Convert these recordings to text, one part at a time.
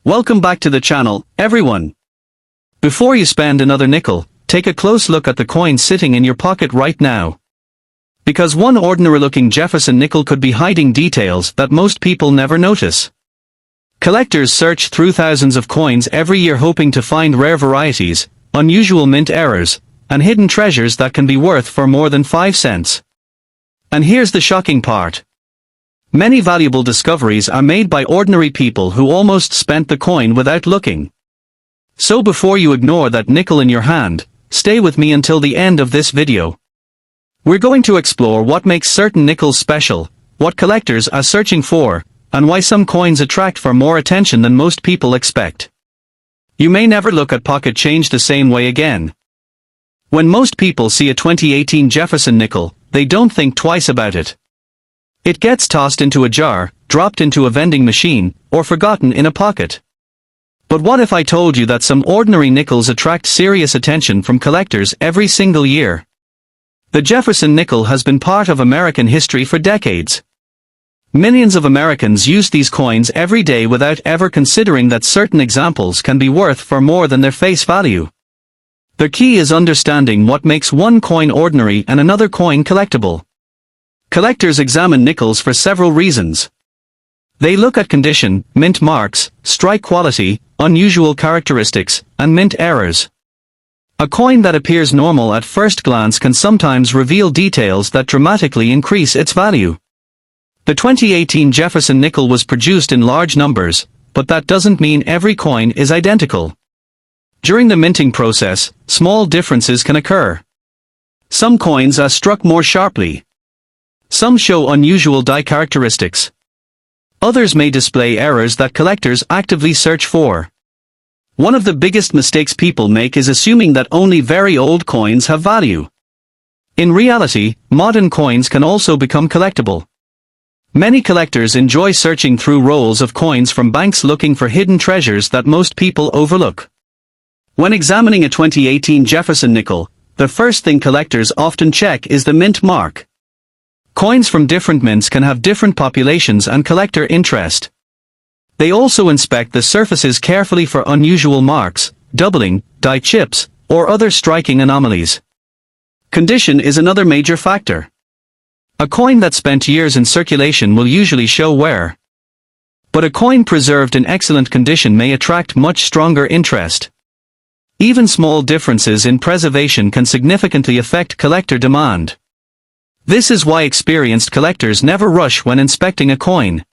Welcome back to the channel, everyone. Before you spend another nickel, take a close look at the coin sitting in your pocket right now. Because one ordinary-looking Jefferson nickel could be hiding details that most people never notice. Collectors search through thousands of coins every year hoping to find rare varieties, unusual mint errors, and hidden treasures that can be worth for more than 5 cents. And here's the shocking part. Many valuable discoveries are made by ordinary people who almost spent the coin without looking. So before you ignore that nickel in your hand, stay with me until the end of this video. We're going to explore what makes certain nickels special, what collectors are searching for, and why some coins attract for more attention than most people expect. You may never look at pocket change the same way again. When most people see a 2018 Jefferson nickel, they don't think twice about it. It gets tossed into a jar, dropped into a vending machine, or forgotten in a pocket. But what if I told you that some ordinary nickels attract serious attention from collectors every single year? The Jefferson nickel has been part of American history for decades. Millions of Americans use these coins every day without ever considering that certain examples can be worth far more than their face value. The key is understanding what makes one coin ordinary and another coin collectible. Collectors examine nickels for several reasons. They look at condition, mint marks, strike quality, unusual characteristics, and mint errors. A coin that appears normal at first glance can sometimes reveal details that dramatically increase its value. The 2018 Jefferson nickel was produced in large numbers, but that doesn't mean every coin is identical. During the minting process, small differences can occur. Some coins are struck more sharply. Some show unusual die characteristics. Others may display errors that collectors actively search for. One of the biggest mistakes people make is assuming that only very old coins have value. In reality, modern coins can also become collectible. Many collectors enjoy searching through rolls of coins from banks looking for hidden treasures that most people overlook. When examining a 2018 Jefferson nickel, the first thing collectors often check is the mint mark. Coins from different mints can have different populations and collector interest. They also inspect the surfaces carefully for unusual marks, doubling, die chips, or other striking anomalies. Condition is another major factor. A coin that spent years in circulation will usually show wear. But a coin preserved in excellent condition may attract much stronger interest. Even small differences in preservation can significantly affect collector demand. This is why experienced collectors never rush when inspecting a coin.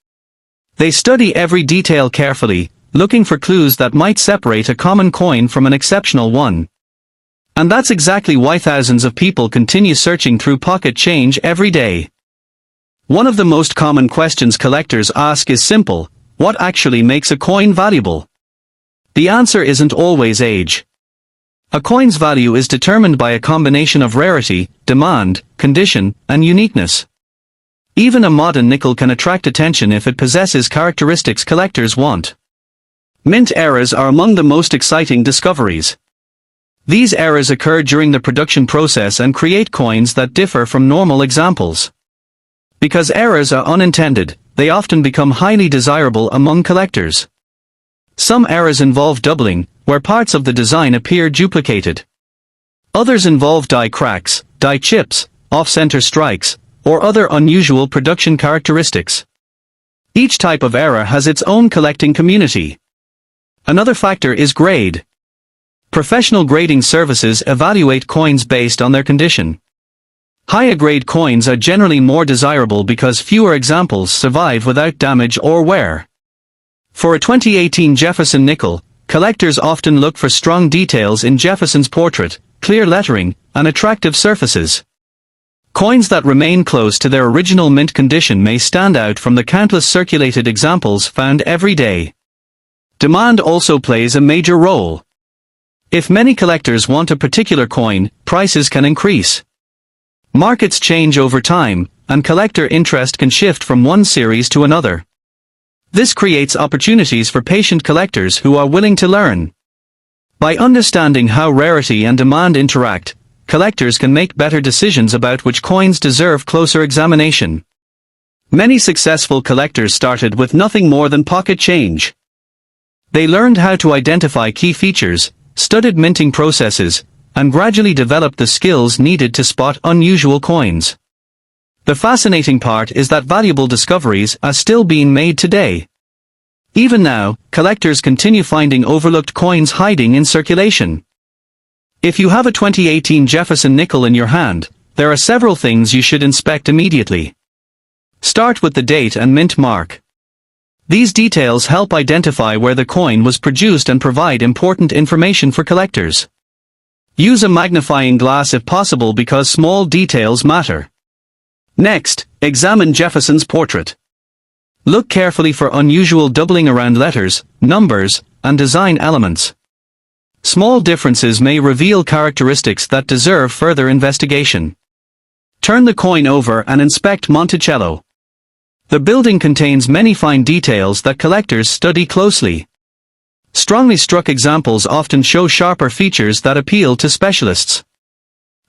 They study every detail carefully, looking for clues that might separate a common coin from an exceptional one. And that's exactly why thousands of people continue searching through pocket change every day. One of the most common questions collectors ask is simple: what actually makes a coin valuable? The answer isn't always age. A coin's value is determined by a combination of rarity, demand, condition, and uniqueness. Even a modern nickel can attract attention if it possesses characteristics collectors want. Mint errors are among the most exciting discoveries. These errors occur during the production process and create coins that differ from normal examples. Because errors are unintended, they often become highly desirable among collectors. Some errors involve doubling, where parts of the design appear duplicated. Others involve die cracks, die chips, off-center strikes, or other unusual production characteristics. Each type of error has its own collecting community. Another factor is grade. Professional grading services evaluate coins based on their condition. Higher grade coins are generally more desirable because fewer examples survive without damage or wear. For a 2018 Jefferson nickel, collectors often look for strong details in Jefferson's portrait, clear lettering, and attractive surfaces. Coins that remain close to their original mint condition may stand out from the countless circulated examples found every day. Demand also plays a major role. If many collectors want a particular coin, prices can increase. Markets change over time, and collector interest can shift from one series to another. This creates opportunities for patient collectors who are willing to learn. By understanding how rarity and demand interact, collectors can make better decisions about which coins deserve closer examination. Many successful collectors started with nothing more than pocket change. They learned how to identify key features, studied minting processes, and gradually developed the skills needed to spot unusual coins. The fascinating part is that valuable discoveries are still being made today. Even now, collectors continue finding overlooked coins hiding in circulation. If you have a 2018 Jefferson nickel in your hand, there are several things you should inspect immediately. Start with the date and mint mark. These details help identify where the coin was produced and provide important information for collectors. Use a magnifying glass if possible because small details matter. Next, examine Jefferson's portrait. Look carefully for unusual doubling around letters, numbers, and design elements. Small differences may reveal characteristics that deserve further investigation. Turn the coin over and inspect Monticello. The building contains many fine details that collectors study closely. Strongly struck examples often show sharper features that appeal to specialists.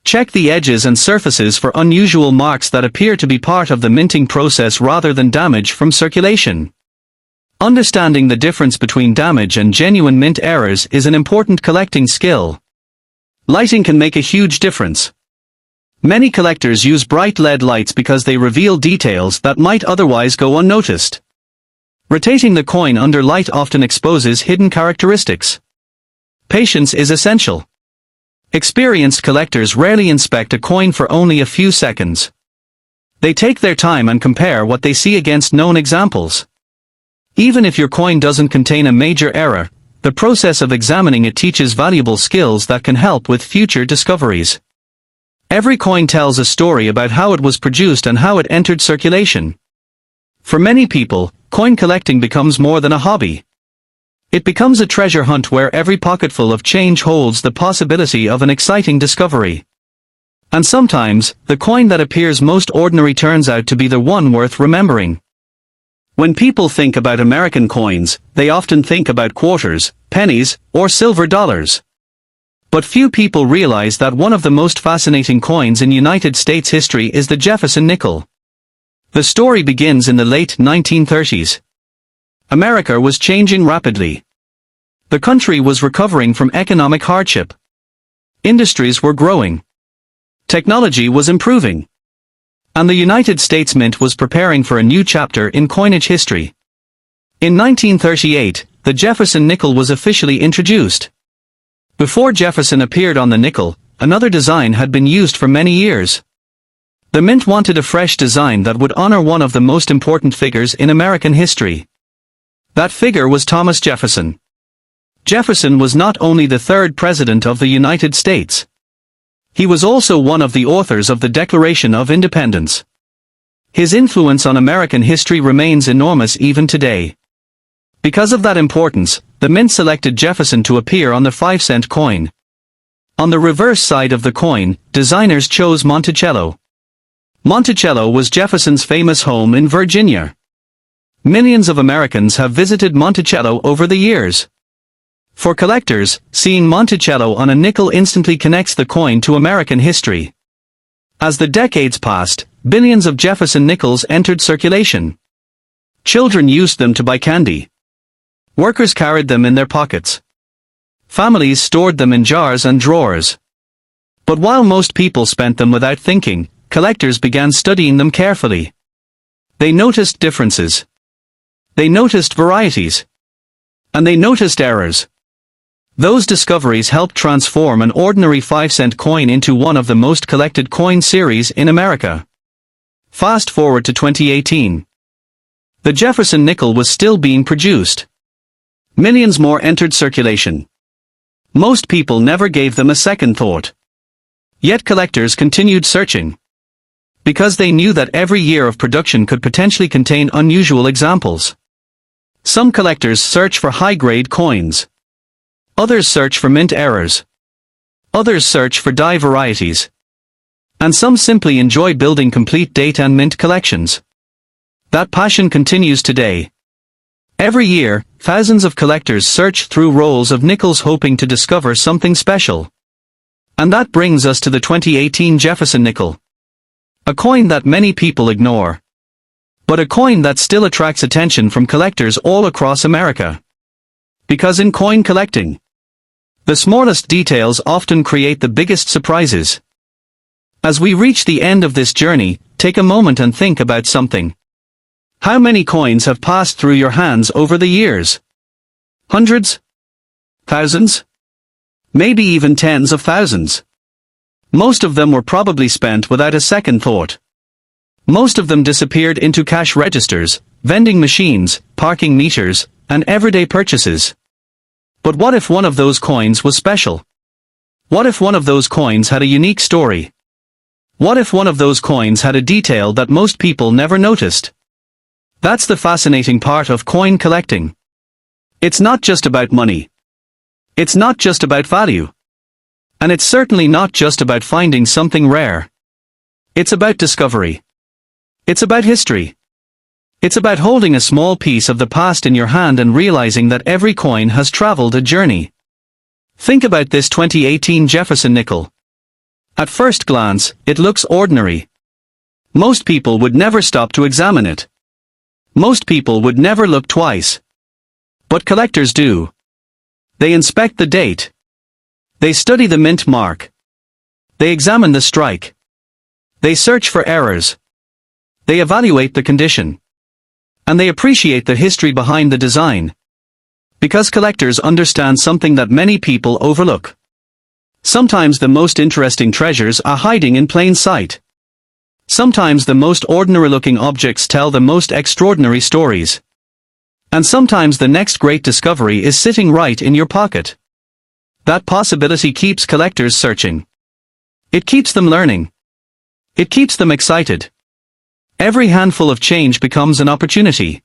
Check the edges and surfaces for unusual marks that appear to be part of the minting process rather than damage from circulation. Understanding the difference between damage and genuine mint errors is an important collecting skill. Lighting can make a huge difference. Many collectors use bright LED lights because they reveal details that might otherwise go unnoticed. Rotating the coin under light often exposes hidden characteristics. Patience is essential. Experienced collectors rarely inspect a coin for only a few seconds. They take their time and compare what they see against known examples. Even if your coin doesn't contain a major error, the process of examining it teaches valuable skills that can help with future discoveries. Every coin tells a story about how it was produced and how it entered circulation. For many people, coin collecting becomes more than a hobby. It becomes a treasure hunt where every pocketful of change holds the possibility of an exciting discovery. And sometimes, the coin that appears most ordinary turns out to be the one worth remembering. When people think about American coins, they often think about quarters, pennies, or silver dollars. But few people realize that one of the most fascinating coins in United States history is the Jefferson Nickel. The story begins in the late 1930s. America was changing rapidly. The country was recovering from economic hardship. Industries were growing. Technology was improving. And the United States Mint was preparing for a new chapter in coinage history. In 1938, the Jefferson Nickel was officially introduced. Before Jefferson appeared on the nickel, another design had been used for many years. The Mint wanted a fresh design that would honor one of the most important figures in American history. That figure was Thomas Jefferson. Jefferson was not only the third president of the United States. He was also one of the authors of the Declaration of Independence. His influence on American history remains enormous even today. Because of that importance, the Mint selected Jefferson to appear on the 5-cent coin. On the reverse side of the coin, designers chose Monticello. Monticello was Jefferson's famous home in Virginia. Millions of Americans have visited Monticello over the years. For collectors, seeing Monticello on a nickel instantly connects the coin to American history. As the decades passed, billions of Jefferson nickels entered circulation. Children used them to buy candy. Workers carried them in their pockets. Families stored them in jars and drawers. But while most people spent them without thinking, collectors began studying them carefully. They noticed differences. They noticed varieties. And they noticed errors. Those discoveries helped transform an ordinary 5-cent coin into one of the most collected coin series in America. Fast forward to 2018. The Jefferson nickel was still being produced. Millions more entered circulation. Most people never gave them a second thought. Yet collectors continued searching. Because they knew that every year of production could potentially contain unusual examples. Some collectors search for high-grade coins. Others search for mint errors. Others search for die varieties. And some simply enjoy building complete date and mint collections. That passion continues today. Every year, thousands of collectors search through rolls of nickels hoping to discover something special. And that brings us to the 2018 Jefferson Nickel. A coin that many people ignore. But a coin that still attracts attention from collectors all across America. Because in coin collecting, the smallest details often create the biggest surprises. As we reach the end of this journey, take a moment and think about something. How many coins have passed through your hands over the years? Hundreds? Thousands? Maybe even tens of thousands. Most of them were probably spent without a second thought. Most of them disappeared into cash registers, vending machines, parking meters, and everyday purchases. But what if one of those coins was special? What if one of those coins had a unique story? What if one of those coins had a detail that most people never noticed? That's the fascinating part of coin collecting. It's not just about money. It's not just about value. And it's certainly not just about finding something rare. It's about discovery. It's about history. It's about holding a small piece of the past in your hand and realizing that every coin has traveled a journey. Think about this 2018 Jefferson Nickel. At first glance, it looks ordinary. Most people would never stop to examine it. Most people would never look twice. But collectors do. They inspect the date. They study the mint mark. They examine the strike. They search for errors. They evaluate the condition. And they appreciate the history behind the design. Because collectors understand something that many people overlook. Sometimes the most interesting treasures are hiding in plain sight. Sometimes the most ordinary-looking objects tell the most extraordinary stories. And sometimes the next great discovery is sitting right in your pocket. That possibility keeps collectors searching. It keeps them learning. It keeps them excited. Every handful of change becomes an opportunity.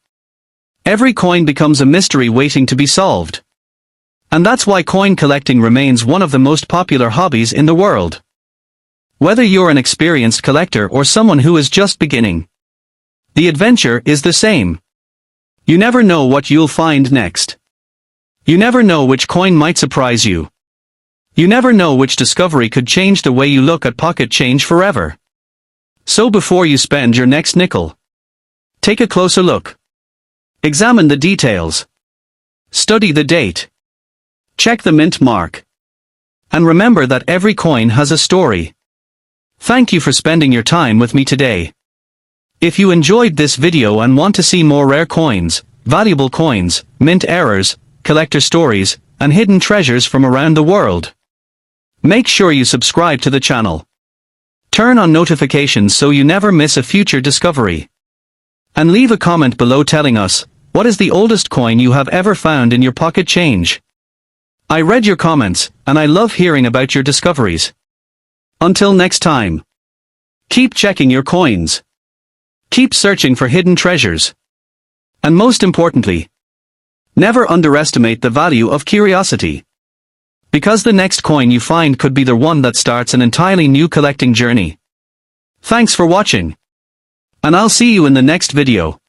Every coin becomes a mystery waiting to be solved. And that's why coin collecting remains one of the most popular hobbies in the world. Whether you're an experienced collector or someone who is just beginning, the adventure is the same. You never know what you'll find next. You never know which coin might surprise you. You never know which discovery could change the way you look at pocket change forever. So before you spend your next nickel, take a closer look. Examine the details. Study the date. Check the mint mark. And remember that every coin has a story. Thank you for spending your time with me today. If you enjoyed this video and want to see more rare coins, valuable coins, mint errors, collector stories, and hidden treasures from around the world, make sure you subscribe to the channel. Turn on notifications so you never miss a future discovery. And leave a comment below telling us, what is the oldest coin you have ever found in your pocket change? I read your comments, and I love hearing about your discoveries. Until next time, keep checking your coins. Keep searching for hidden treasures. And most importantly, never underestimate the value of curiosity. Because the next coin you find could be the one that starts an entirely new collecting journey. Thanks for watching. And I'll see you in the next video.